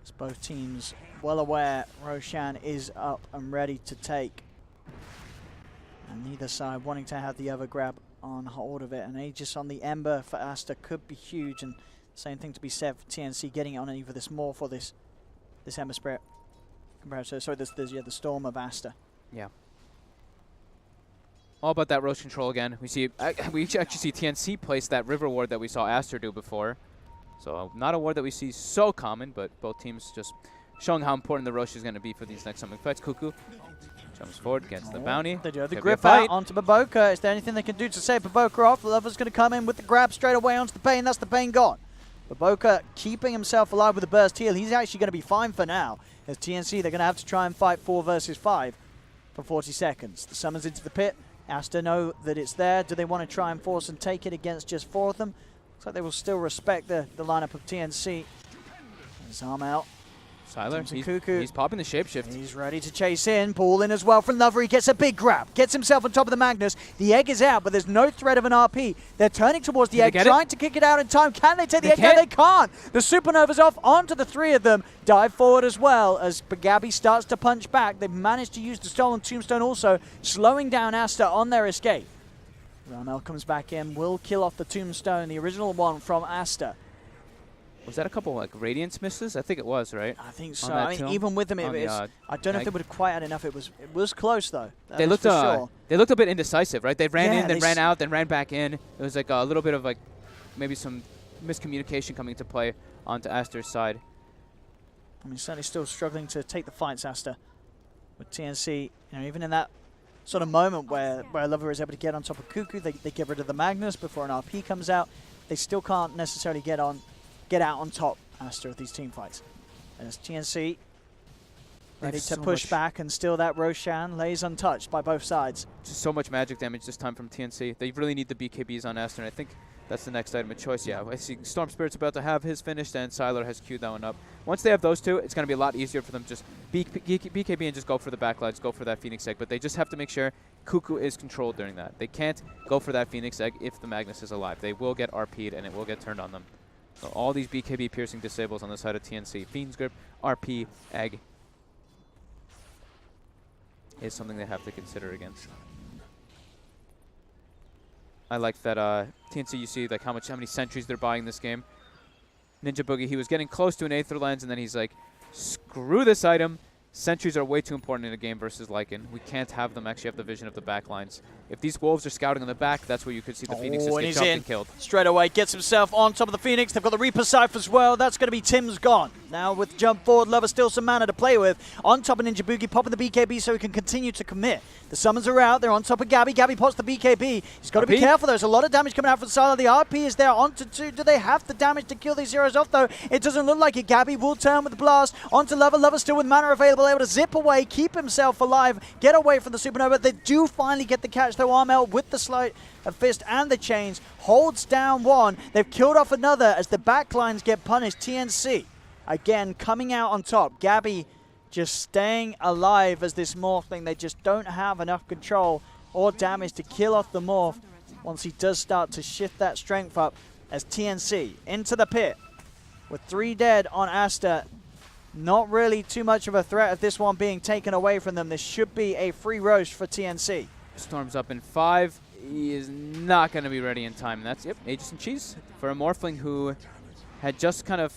As both teams well aware Roshan is up and ready to take. And neither side wanting to have the other grab on hold of it. And Aegis on the Ember for Aster could be huge, and same thing to be said for TNC getting on either this Morph or this Ember Spirit. Compared to, sorry, the Storm of Aster. Yeah. All about that Roche control again. We see we actually see TNC place that River Ward that we saw Aster do before. So not a ward that we see so common, but both teams just showing how important the Roche is going to be for these next coming fights. Cuckoo jumps forward, gets the bounty. They do have the grip out onto Baboka. Is there anything they can do to save Baboka off? Lover's going to come in with the grab straight away onto the Pain. That's the Pain gone. Baboka keeping himself alive with a burst heal. He's actually going to be fine for now. As TNC, they're going to have to try and fight 4 versus 5 for 40 seconds. The summons into the pit. Aster know that it's there. Do they want to try and force and take it against just 4 of them? Looks like they will still respect the lineup of TNC. His arm out. Siler, he's popping the shapeshift. He's ready to chase in. Pull in as well from Lover. He gets a big grab. Gets himself on top of the Magnus. The egg is out, but there's no threat of an RP. They're turning towards the egg, trying to kick it out in time. Can they take the egg? No, they can't. The Supernova's off onto the 3 of them. Dive forward as well as Gabby starts to punch back. They've managed to use the Stolen Tombstone also, slowing down Aster on their escape. Ramel comes back in, will kill off the Tombstone, the original one from Aster. Was that a couple like Radiance misses? I think it was, right? I think so. I mean, even with them, it was. I don't know if they would have quite had enough. It was close though. They looked they looked a bit indecisive, right? They ran in, then ran out, then ran back in. It was like a little bit of like maybe some miscommunication coming into play onto Aster's side. I mean, certainly still struggling to take the fights, Aster. With TNC, you know, even in that sort of moment where Lover is able to get on top of Cuckoo, they get rid of the Magnus before an RP comes out. They still can't necessarily get out on top, Aster, of these team fights. And as TNC ready to push back, and still that Roshan lays untouched by both sides. Just so much magic damage this time from TNC. They really need the BKBs on Aster, and I think that's the next item of choice. Yeah, I see Storm Spirit's about to have his finished, and Siler has queued that one up. Once they have those two, it's going to be a lot easier for them to just BKB and just go for the backlines, go for that Phoenix Egg. But they just have to make sure Cuckoo is controlled during that. They can't go for that Phoenix Egg if the Magnus is alive. They will get RP'd, and it will get turned on them. So all these BKB piercing disables on the side of TNC. Fiend's Grip, RP, Egg is something they have to consider against. I like that TNC, you see like how many sentries they're buying this game. Ninja Boogie, he was getting close to an Aether Lens, and then he's like, screw this item. Sentries are way too important in a game versus Lycan. We can't have them actually have the vision of the back lines. If these wolves are scouting on the back, that's where you could see the Phoenix just get jumped and killed. Straight away, gets himself on top of the Phoenix. They've got the Reaper Scythe as well. That's going to be Tim's gone. Now with jump forward, Lover still some mana to play with. On top of Ninja Boogie, popping the BKB so he can continue to commit. The summons are out. They're on top of Gabby. Gabby pops the BKB. He's got to be careful. There's a lot of damage coming out from the side of the RP. Is there onto 2? Do they have the damage to kill these heroes off though? It doesn't look like it. Gabby will turn with the blast onto Lover. Lover still with mana available, able to zip away, keep himself alive, get away from the Supernova. They do finally get the catch though. Armel with the sleight of fist and the chains holds down one. They've killed off another as the backlines get punished. TNC again coming out on top. Gabby just staying alive as this Morphling. They just don't have enough control or damage to kill off the Morph once he does start to shift that strength up as TNC into the pit. With 3 dead on Aster, not really too much of a threat of this one being taken away from them. This should be a free roast for TNC. Storm's up in 5. He is not going to be ready in time. And that's, yep, Aegis and Cheese for a Morphling who had just kind of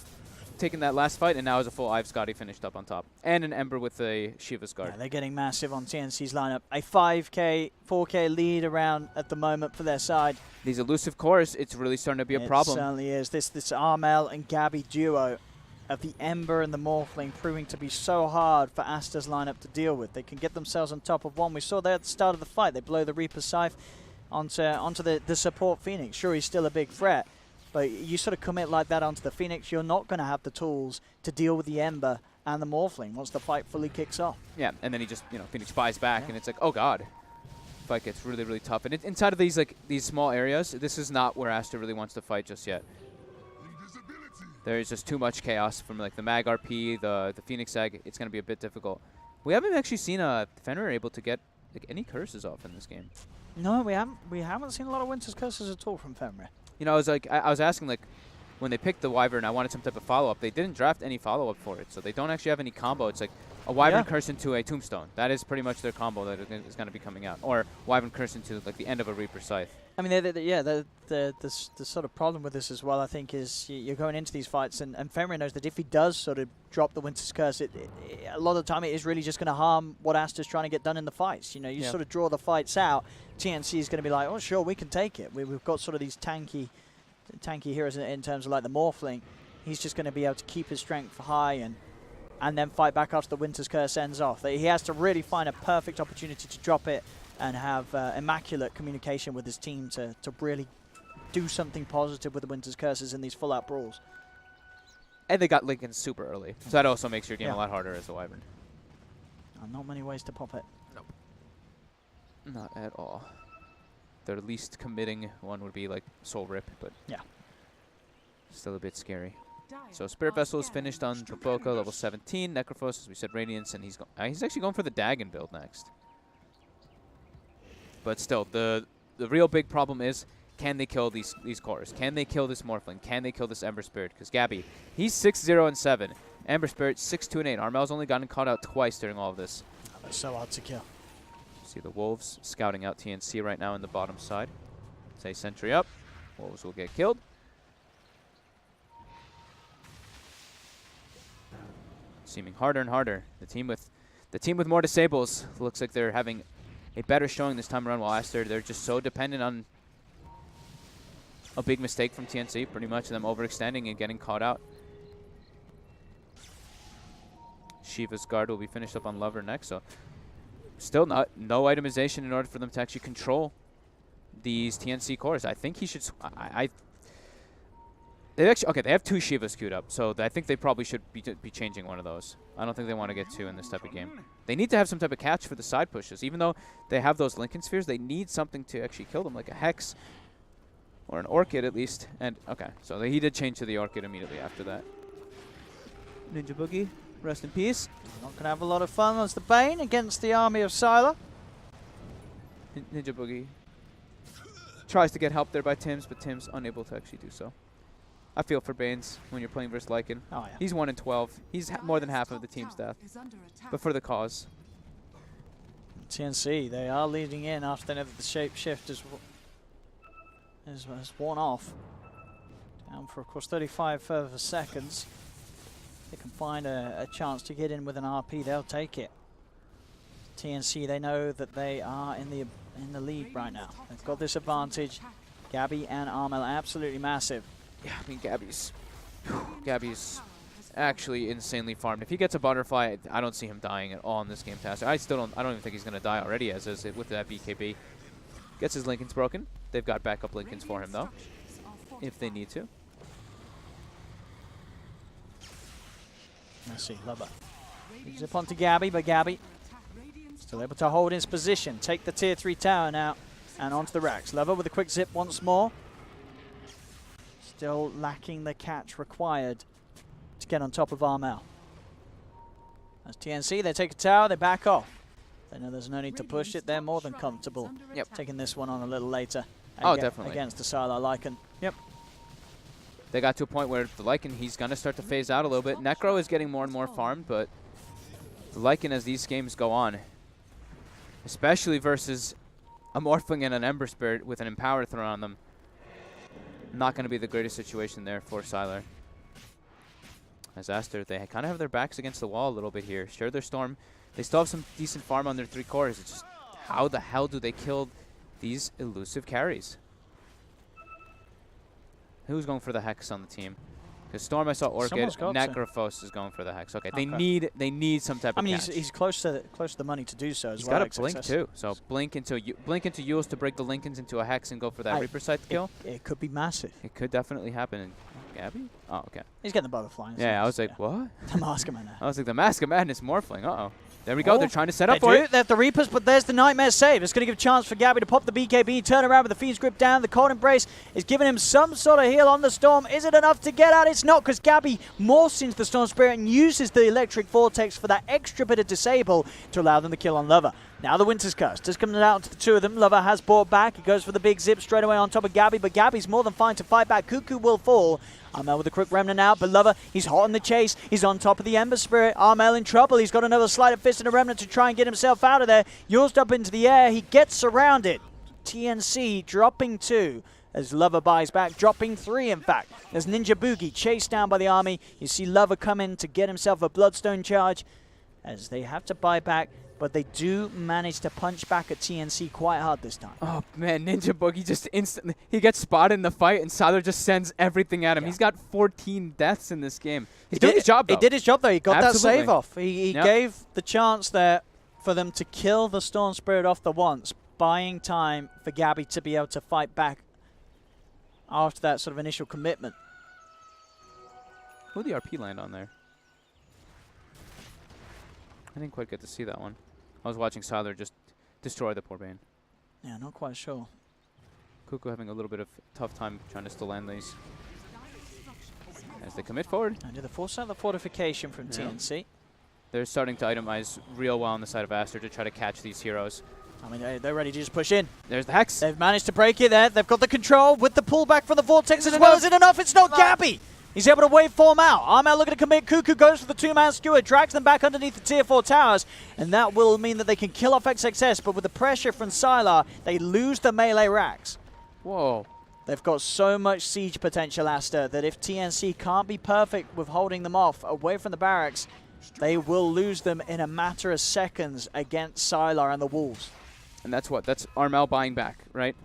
taken that last fight and now has a full Ive Scotty finished up on top. And an Ember with a Sheever's Guard. Yeah, they're getting massive on TNC's lineup. A 5k, 4k lead around at the moment for their side. These elusive cores, it's really starting to be a problem. It certainly is. This Armel and Gabby duo of the Ember and the Morphling proving to be so hard for Aster's lineup to deal with. They can get themselves on top of one. We saw there at the start of the fight. They blow the Reaper Scythe onto the support Phoenix. Sure, he's still a big threat, but you sort of commit like that onto the Phoenix, you're not going to have the tools to deal with the Ember and the Morphling once the fight fully kicks off. Yeah, and then he just, Phoenix buys back, and it's like, oh god. Fight gets really, really tough. And inside of these small areas, this is not where Aster really wants to fight just yet. There is just too much chaos from like the Mag RP, the Phoenix Egg. It's going to be a bit difficult. We haven't actually seen Fenrir able to get like any curses off in this game. No, we haven't seen a lot of Winter's Curses at all from Fenrir. I was asking like when they picked the Wyvern, I wanted some type of follow-up. They didn't draft any follow-up for it, so they don't actually have any combo. It's like a Wyvern Curse into a Tombstone. That is pretty much their combo that is going to be coming out. Or Wyvern Curse into like the end of a Reaper Scythe. I mean, the sort of problem with this as well, I think, is you're going into these fights, and Fenrir knows that if he does sort of drop the Winter's Curse, a lot of the time it is really just going to harm what Aster's trying to get done in the fights. You sort of draw the fights out. TNC is going to be like, oh, sure, we can take it. We've got sort of these tanky heroes in terms of like the Morphling. He's just going to be able to keep his strength high and then fight back after the Winter's Curse ends off. He has to really find a perfect opportunity to drop it and have immaculate communication with his team to really do something positive with the Winter's Curses in these full-out brawls. And they got Lincoln super early, so that also makes your game a lot harder as a Wyvern. Not many ways to pop it. Nope. Not at all. Their least committing one would be like Soul Rip, but yeah, still a bit scary. So Spirit Vessel is finished on Traboka, level 17. Necrophos, as we said, Radiance, and he's actually going for the Dagon build next. But still, the real big problem is, can they kill these cores? Can they kill this Morphling? Can they kill this Ember Spirit? Because Gabby, he's 6-0 and 7. Ember Spirit 6-2 and 8. Armel's only gotten caught out twice during all of this. Oh, that's so hard to kill. See the Wolves scouting out TNC right now in the bottom side. Say sentry up. Wolves will get killed. Seeming harder and harder. The team with more disables looks like they're having a better showing this time around, while Aster, they're just so dependent on a big mistake from TNC, pretty much them overextending and getting caught out. Shiva's Guard will be finished up on Lover next, so still no itemization in order for them to actually control these TNC cores. I think he should... They have 2 Shivas queued up, so I think they probably should be changing one of those. I don't think they want to get 2 in this type of game. They need to have some type of catch for the side pushes. Even though they have those Lincoln Spheres, they need something to actually kill them, like a Hex or an Orchid at least. And okay, so he did change to the Orchid immediately after that. Ninja Boogie, rest in peace. Not going to have a lot of fun as the Bane against the army of Sylar. Ninja Boogie tries to get help there by Tims, but Tims unable to actually do so. I feel for Banes when you're playing versus Lycan. Oh, yeah. He's 1 in 12. He's more than half of the team's death. But for the cause. TNC, they are leading in after they know that the shape shift has worn off. Down for, of course, 35 further seconds. They can find a chance to get in with an RP, they'll take it. TNC, they know that they are in the lead right now. They've got this advantage. Gabby and Armel absolutely massive. Yeah, I mean, Gabby's actually insanely farmed. If he gets a butterfly, I don't see him dying at all in this game. I don't even think he's going to die already as is with that BKB. Gets his Lincolns broken. They've got backup Lincolns for him, though, if they need to. Let's see, Lubba. Zip onto Gabby, but Gabby still able to hold his position. Take the tier 3 tower now and onto the racks. Lubba with a quick zip once more. Still lacking the catch required to get on top of Armel. As TNC, they take a tower, they back off. They know there's no need to push it. They're more than comfortable taking this one on a little later. Definitely. Against the Sylar Lycan. Yep. They got to a point where the Lycan, he's going to start to phase out a little bit. Necro is getting more and more farmed, but the Lycan, as these games go on, especially versus a Morphling and an Ember Spirit with an Empower thrown on them, not going to be the greatest situation there for Sylar. As Aster, they kind of have their backs against the wall a little bit here. Sure, their Storm, they still have some decent farm on their 3 cores. It's just, how the hell do they kill these elusive carries? Who's going for the Hex on the team? Because Storm, I saw Orchid. Necrophos is going for the Hex. Okay, they need some type of catch. He's close to the money to do so as well. He's got a Blink too. So blink into Yules to break the Lincolns into a Hex and go for that Reaper Scythe kill. It could be massive. It could definitely happen. And Gabby? Oh, okay. He's getting the butterfly. Yeah, I was like, what? The Mask of Madness. I was like, the Mask of Madness Morphling. Uh-oh. There we go. They're trying to set up for it. They have the Reapers, but there's the Nightmare save. It's going to give a chance for Gabby to pop the BKB, turn around with the Fiend's Grip down. The Cold Embrace is giving him some sort of heal on the Storm. Is it enough to get out? It's not, because Gabby morphs into the Storm Spirit and uses the Electric Vortex for that extra bit of disable to allow them to kill on Lover. Now the Winter's Curse just coming out to the 2 of them. Lover has brought back. He goes for the big zip straight away on top of Gabby, but Gabby's more than fine to fight back. Cuckoo will fall. Armel with a quick remnant out, but Lover, he's hot on the chase. He's on top of the Ember Spirit. Armel in trouble. He's got another Sleight of Fist and a remnant to try and get himself out of there. Yorsed up into the air. He gets surrounded. TNC dropping 2 as Lover buys back, dropping 3 in fact. As Ninja Boogie chased down by the army. You see Lover come in to get himself a Bloodstone charge as they have to buy back. But they do manage to punch back at TNC quite hard this time. Oh, man, Ninja Boogie just instantly, he gets spotted in the fight, and Sylar just sends everything at him. He's got 14 deaths in this game. He's doing his job, though. He did his job, though. He got that save off. He gave the chance there for them to kill the Storm Spirit off the once, buying time for Gabby to be able to fight back after that sort of initial commitment. Who did the RP land on there? I didn't quite get to see that one. I was watching Sylar just destroy the poor Bane. Yeah, not quite sure. Cuckoo having a little bit of tough time trying to still land these. As they commit forward. And do the force out the fortification from TNC. They're starting to itemize real well on the side of Aster to try to catch these heroes. I mean, they're ready to just push in. There's the Hex. They've managed to break it there. They've got the control with the pullback from the Vortex as well. Is it enough? It's not Gabby. He's able to waveform out. Armel looking to commit. Cuckoo goes for the 2-man skewer, drags them back underneath the tier 4 towers, and that will mean that they can kill off XXS, but with the pressure from Sylar, they lose the melee racks. Whoa. They've got so much siege potential, Aster, that if TNC can't be perfect with holding them off away from the barracks, they will lose them in a matter of seconds against Sylar and the Wolves. And that's what? That's Armel buying back, right?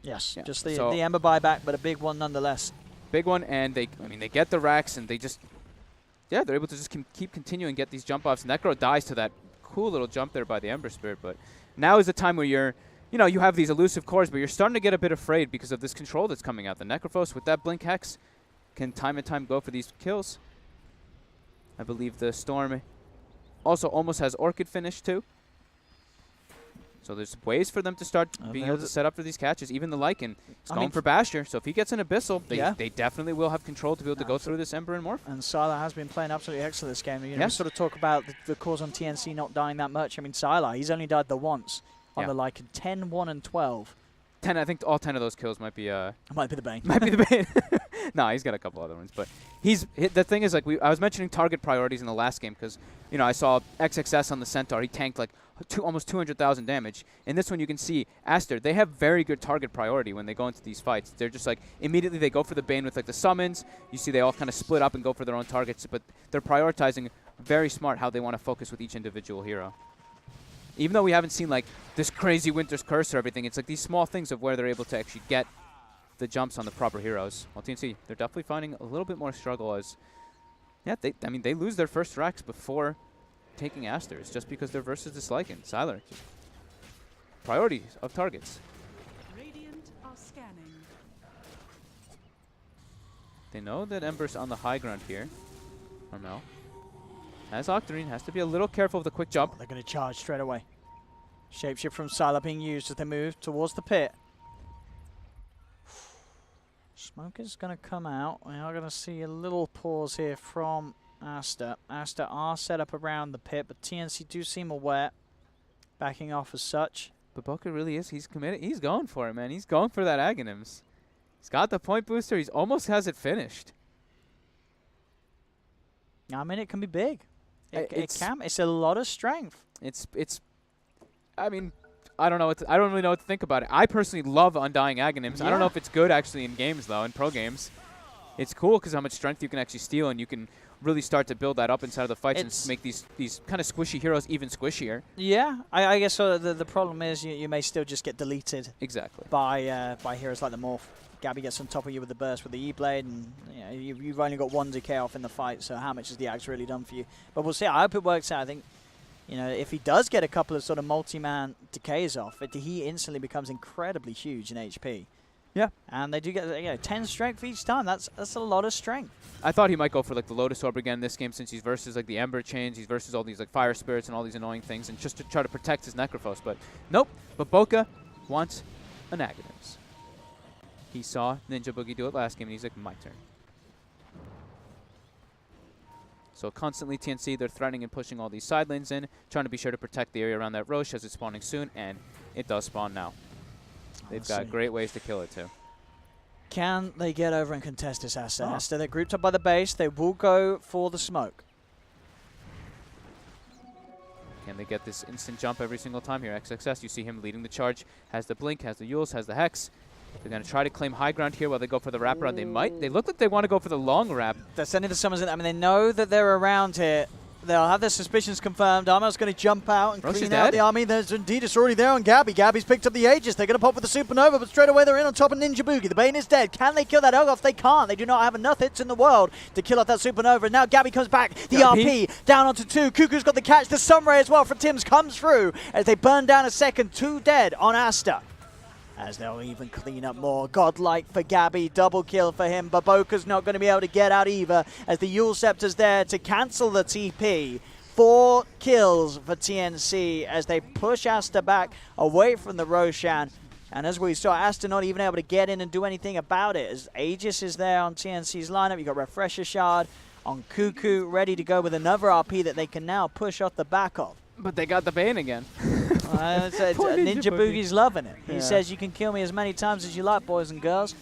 Yes, yeah. Just the Ember buyback, but a big one nonetheless. Big one, and they get the racks, and they just, they're able to just keep continuing and get these jump offs. Necro dies to that cool little jump there by the Ember Spirit, but now is the time where you're, you have these elusive cores, but you're starting to get a bit afraid because of this control that's coming out. The Necrophos with that Blink Hex can time and time go for these kills. I believe the Storm also almost has Orchid finish too. So there's ways for them to start being able to set up for these catches. Even the Lycan is going for Basher. So if he gets an Abyssal, they definitely will have control to be able to go through this Ember and Morph. And Sylar has been playing absolutely excellent this game. We sort of talk about the cause on TNC not dying that much. I mean, Sylar, he's only died the once on the Lycan. 10, 1, and 12. 10, I think all 10 of those kills might be... might be the Bane. Might be the Bane. No, he's got a couple other ones. But the thing is, like, I was mentioning target priorities in the last game because, I saw XXS on the Centaur. He tanked, like, almost 200,000 damage. In this one, you can see Aster, they have very good target priority when they go into these fights. They're just, like, immediately they go for the Bane with, like, the summons. You see they all kind of split up and go for their own targets. But they're prioritizing very smart how they want to focus with each individual hero. Even though we haven't seen, like, this crazy Winter's Curse or everything, it's like these small things of where they're able to actually get the jumps on the proper heroes. Well, TNC, they're definitely finding a little bit more struggle as, they lose their first racks before taking Asters just because they're versus this Lycan. Sylar, priorities of targets. Radiant are scanning. They know that Ember's on the high ground here. Armel. As Octarine has to be a little careful with the quick jump. They're going to charge straight away. Shapeshift from Sylar being used as they move towards the pit. Smoke is going to come out. We are going to see a little pause here from Aster. Aster are set up around the pit, but TNC do seem aware, backing off as such. But Boca really is. He's committed. He's going for it, man. He's going for that Aghanims. He's got the point booster. He's almost has it finished. I mean, it can be big. It can. It's a lot of strength. It's. I mean, I don't know. I don't really know what to think about it. I personally love Undying Aghanims. Yeah. I don't know if it's good actually in games though, in pro games. It's cool because how much strength you can actually steal, and you can really start to build that up inside of the fights and make these kind of squishy heroes even squishier. Yeah, I guess so. The problem is you may still just get deleted. Exactly. By heroes like the Morph. Gabby gets on top of you with the burst with the E-Blade, and you've only got 1 decay off in the fight, so how much has the Axe really done for you? But we'll see. I hope it works out. I think, if he does get a couple of sort of multi-man decays off, he instantly becomes incredibly huge in HP. Yeah. And they do get 10 strength each time. That's a lot of strength. I thought he might go for like the Lotus Orb again this game since he's versus like the Ember Chains, he's versus all these like Fire Spirits and all these annoying things, and just to try to protect his Necrophos. But nope. But Boca wants an Aghanims. He saw Ninja Boogie do it last game, and he's like, my turn. So constantly TNC, they're threatening and pushing all these side lanes in, trying to be sure to protect the area around that Roche as it's spawning soon, and it does spawn now. They've got great ways to kill it too. Can they get over and contest this Aster? Aster, they're grouped up by the base. They will go for the smoke. Can they get this instant jump every single time here? XXS, you see him leading the charge, has the blink, has the Yules, has the Hex. They're going to try to claim high ground here while they go for the wraparound. They might. They look like they want to go for the long wrap. They're sending the summons in. I mean, they know that they're around here. They'll have their suspicions confirmed. Armel's going to jump out and clean out the army. There's indeed, it's already there on Gabby. Gabby's picked up the Aegis. They're going to pop with the Supernova, but straight away they're in on top of Ninja Boogie. The Bane is dead. Can they kill that Elgoth? They can't. They do not have enough hits in the world to kill off that Supernova. And now Gabby comes back. The RP down onto 2. Cuckoo's got the catch. The Sunray as well from Tim's comes through as they burn down a second. 2 dead on Aster. As they'll even clean up more. Godlike for Gabby, double kill for him. Baboka's not going to be able to get out either as the Yule Scepter's there to cancel the TP. 4 kills for TNC as they push Aster back away from the Roshan. And as we saw, Aster not even able to get in and do anything about it. As Aegis is there on TNC's lineup, you've got Refresher Shard on Cuckoo, ready to go with another RP that they can now push off the back of. But they got the Bane again. Ninja Boogie's loving it. He says, you can kill me as many times as you like, boys and girls.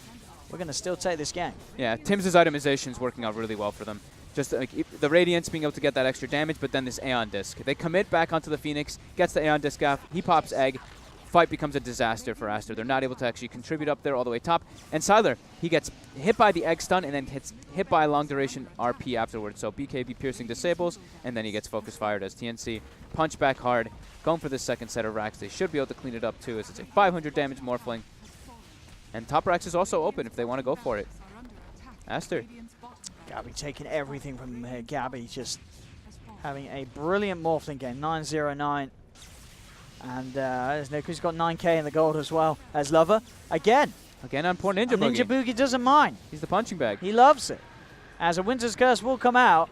We're going to still take this game. Yeah, Tim's itemization is working out really well for them. Just like the Radiance being able to get that extra damage, but then this Aeon Disc. They commit back onto the Phoenix, gets the Aeon Disc off, he pops Egg. Fight becomes a disaster for Aster. They're not able to actually contribute up there all the way top. And Siler, he gets hit by the Egg stun and then gets hit by a long duration RP afterwards. So BKB piercing disables, and then he gets focus fired as TNC punch back hard, going for the second set of racks. They should be able to clean it up too, as it's a 500 damage Morphling. And top racks is also open if they want to go for it. Aster. Gabby taking everything from here. Gabby just having a brilliant Morphling game, 9-0-9. And there's Nick who's got 9k in the gold as well. As Lover, again on poor Ninja Boogie. Ninja Boogie doesn't mind. He's the punching bag. He loves it. As a Winter's Curse will come out,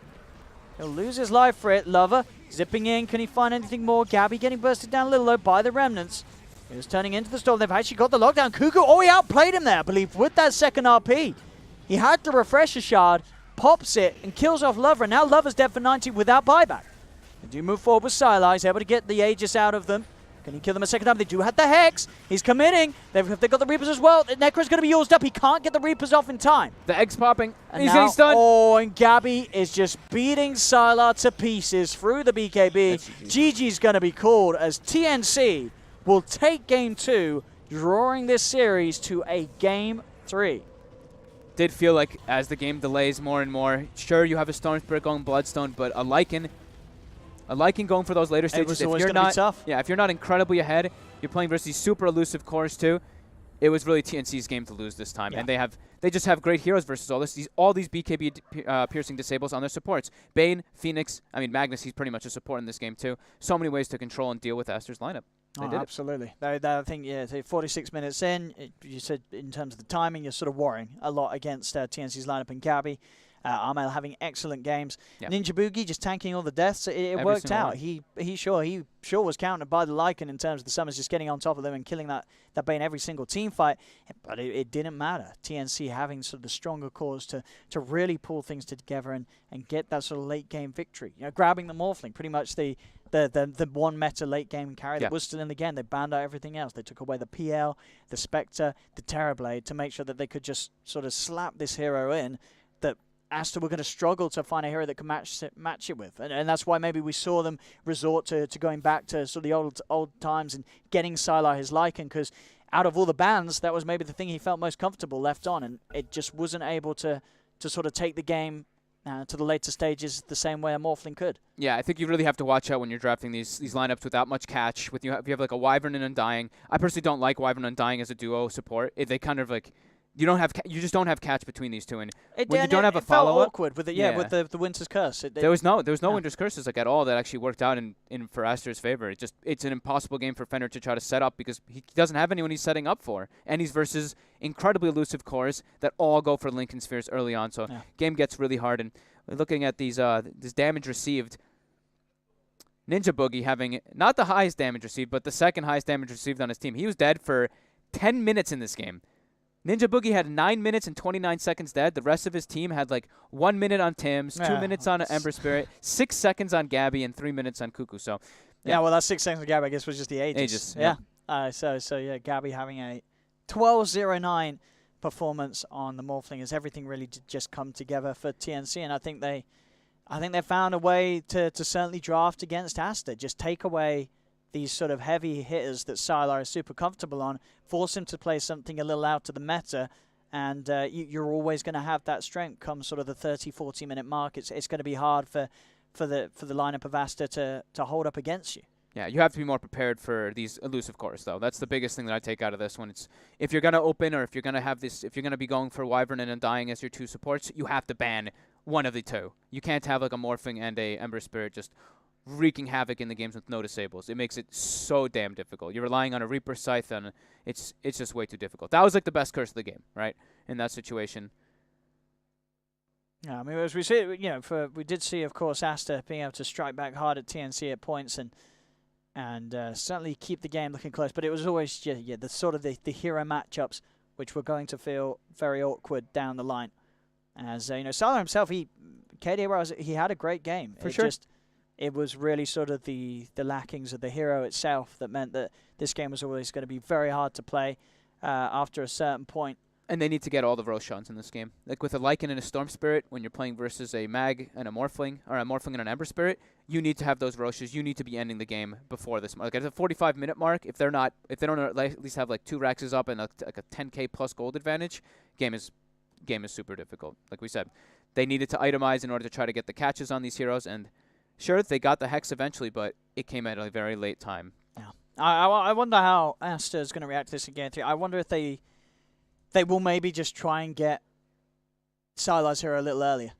he'll lose his life for it. Lover zipping in. Can he find anything more? Gabby getting bursted down a little low by the Remnants. He was turning into the storm. They've actually got the lockdown. Cuckoo, he outplayed him there, I believe, with that second RP. He had the Refresher Shard, pops it, and kills off Lover. And now Lover's dead for 90 without buyback. They do move forward with Sylar. He's able to get the Aegis out of them. Can he kill them a second time? They do have the Hex. He's committing. They've got the Reapers as well. Necro's going to be used up. He can't get the Reapers off in time. The Egg's popping. And he's now, getting stunned. And Gabby is just beating Sylar to pieces through the BKB. GG's going to be called as TNC will take Game 2, drawing this series to a Game 3. Did feel like as the game delays more and more, sure you have a Storm Spirit going Bloodstone, but a Lycan going for those later stages. If you're not tough. Yeah, if you're not incredibly ahead, you're playing versus these super elusive cores too. It was really TNC's game to lose this time, and they just have great heroes versus all this. All these BKB piercing disables on their supports. Bane, Phoenix, I mean Magnus. He's pretty much a support in this game too. So many ways to control and deal with Aster's lineup. Absolutely. I think 46 minutes in, you said in terms of the timing, you're sort of worrying a lot against TNC's lineup and Gabby. Armel having excellent games. Yep. Ninja Boogie just tanking all the deaths. It worked out. He sure was countered by the Lycan in terms of the summons just getting on top of them and killing that Bane every single team fight. But it didn't matter. TNC having sort of the stronger cause to really pull things together and get that sort of late game victory. You know, grabbing the Morphling, pretty much the one meta late game carry that was still in the game. They banned out everything else. They took away the PL, the Spectre, the Terrorblade to make sure that they could just sort of slap this hero in that Aster were going to struggle to find a hero that could match it with. And that's why maybe we saw them resort to going back to sort of the old times and getting Sylar his Lycan, because out of all the bans, that was maybe the thing he felt most comfortable left on, and it just wasn't able to sort of take the game to the later stages the same way a Morphling could. Yeah, I think you really have to watch out when you're drafting these lineups without much catch. If you have like a Wyvern and Undying, I personally don't like Wyvern and Undying as a duo support. They kind of like you just don't have catch between these two, and when you don't have a follow up, awkward with it. With the Winter's Curse. There was no Winter's Curses like at all that actually worked out in for Aster's favor. It's an impossible game for Fenrir to try to set up because he doesn't have anyone he's setting up for, and he's versus incredibly elusive cores that all go for Lincoln Spheres early on. So game gets really hard, and looking at these this damage received. Ninja Boogie having not the highest damage received, but the second highest damage received on his team. He was dead for 10 minutes in this game. Ninja Boogie had 9 minutes and 29 seconds dead. The rest of his team had like 1 minute on Tim's, 2 minutes on Ember Spirit, 6 seconds on Gabby, and 3 minutes on Cuckoo. So, well, that 6 seconds on Gabby, I guess, was just the Aegis. So Gabby having a 12-0-9 performance on the Morphling as everything really did just come together for TNC, and I think they found a way to certainly draft against Aster. Just take away these sort of heavy hitters that Sylar is super comfortable on, force him to play something a little out of the meta, and you're always going to have that strength come sort of the 30-40 minute mark. It's going to be hard for the lineup of Aster to hold up against you. Yeah, you have to be more prepared for these elusive cores, though. That's the biggest thing that I take out of this one. It's if you're going to open, or if you're going to have this, if you're going to be going for Wyvern and Undying as your two supports, you have to ban one of the two. You can't have like a Morphling and a Ember Spirit just wreaking havoc in the games with no disables. It makes it so damn difficult. You're relying on a Reaper Scythe, and it's just way too difficult. That was like the best curse of the game, right? In that situation. Yeah, I mean, as we see, we did see, of course, Aster being able to strike back hard at TNC at points and certainly keep the game looking close. But it was always the sort of the hero matchups which were going to feel very awkward down the line. As Sylar himself, he had a great game. For sure. It was really sort of the lackings of the hero itself that meant that this game was always going to be very hard to play after a certain point. And they need to get all the Roshans in this game. Like with a Lycan and a Storm Spirit, when you're playing versus a Mag and a Morphling, or a Morphling and an Ember Spirit, you need to have those Roshas. You need to be ending the game before this. Like at the 45-minute mark, if they don't at least have like 2 Raxes up and like a 10k plus gold advantage, game is super difficult. Like we said, they needed to itemize in order to try to get the catches on these heroes, and sure, they got the Hex eventually, but it came at a very late time. Yeah, I wonder how Aster is going to react to this in Game 3. I wonder if they will maybe just try and get Sylar's hero a little earlier.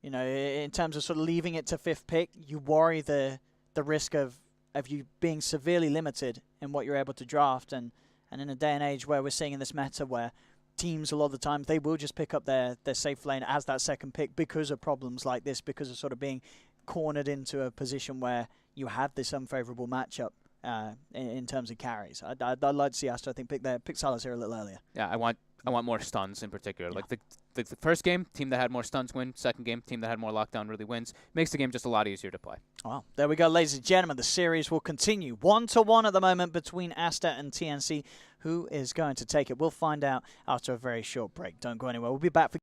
In terms of sort of leaving it to 5th pick, you worry the risk of you being severely limited in what you're able to draft, and in a day and age where we're seeing in this meta where teams a lot of the time they will just pick up their safe lane as that 2nd pick because of problems like this, because of sort of being cornered into a position where you have this unfavorable matchup in terms of carries. I'd like to see Aster, I think, pick Sylar's here a little earlier. Yeah, I want more stuns in particular. Yeah. Like the first game, team that had more stuns win. Second game, team that had more lockdown really wins. Makes the game just a lot easier to play. Well, there we go, ladies and gentlemen. The series will continue 1-1 at the moment between Aster and TNC. Who is going to take it? We'll find out after a very short break. Don't go anywhere. We'll be back for